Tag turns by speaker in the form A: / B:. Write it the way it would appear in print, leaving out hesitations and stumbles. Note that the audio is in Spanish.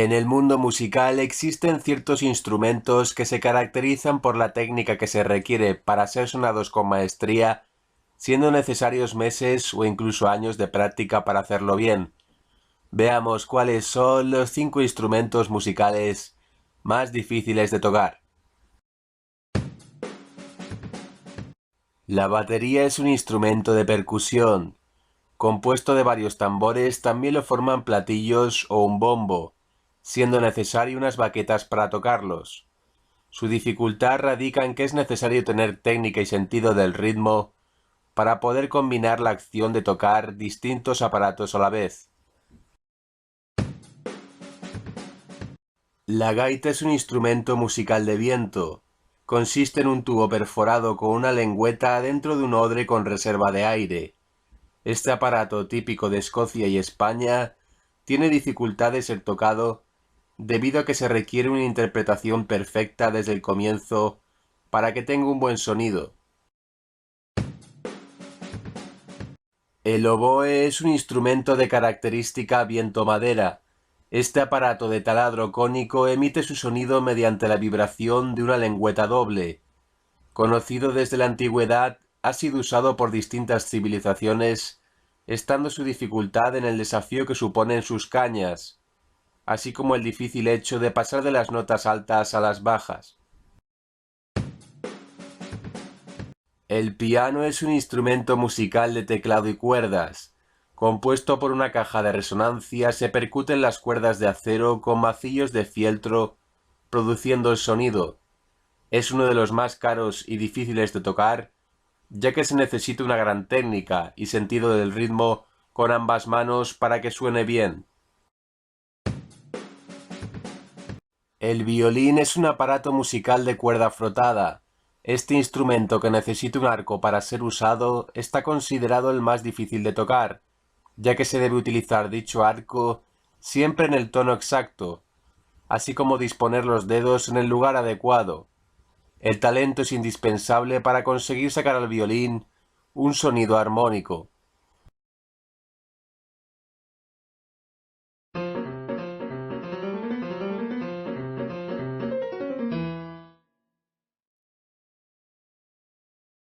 A: En el mundo musical existen ciertos instrumentos que se caracterizan por la técnica que se requiere para ser sonados con maestría, siendo necesarios meses o incluso años de práctica para hacerlo bien. Veamos cuáles son los 5 instrumentos musicales más difíciles de tocar. La batería es un instrumento de percusión. Compuesto de varios tambores, también lo forman platillos o un bombo, siendo necesario unas baquetas para tocarlos. Su dificultad radica en que es necesario tener técnica y sentido del ritmo para poder combinar la acción de tocar distintos aparatos a la vez. La gaita es un instrumento musical de viento. Consiste en un tubo perforado con una lengüeta dentro de un odre con reserva de aire. Este aparato típico de Escocia y España tiene dificultad de ser tocado debido a que se requiere una interpretación perfecta desde el comienzo para que tenga un buen sonido. El oboe es un instrumento de característica viento-madera. Este aparato de taladro cónico emite su sonido mediante la vibración de una lengüeta doble. Conocido desde la antigüedad, ha sido usado por distintas civilizaciones, estando su dificultad en el desafío que suponen sus cañas, así como el difícil hecho de pasar de las notas altas a las bajas. El piano es un instrumento musical de teclado y cuerdas. Compuesto por una caja de resonancia, se percuten las cuerdas de acero con macillos de fieltro, produciendo el sonido. Es uno de los más caros y difíciles de tocar, ya que se necesita una gran técnica y sentido del ritmo con ambas manos para que suene bien. El violín es un aparato musical de cuerda frotada. Este instrumento, que necesita un arco para ser usado, está considerado el más difícil de tocar, ya que se debe utilizar dicho arco siempre en el tono exacto, así como disponer los dedos en el lugar adecuado. El talento es indispensable para conseguir sacar al violín un sonido armónico.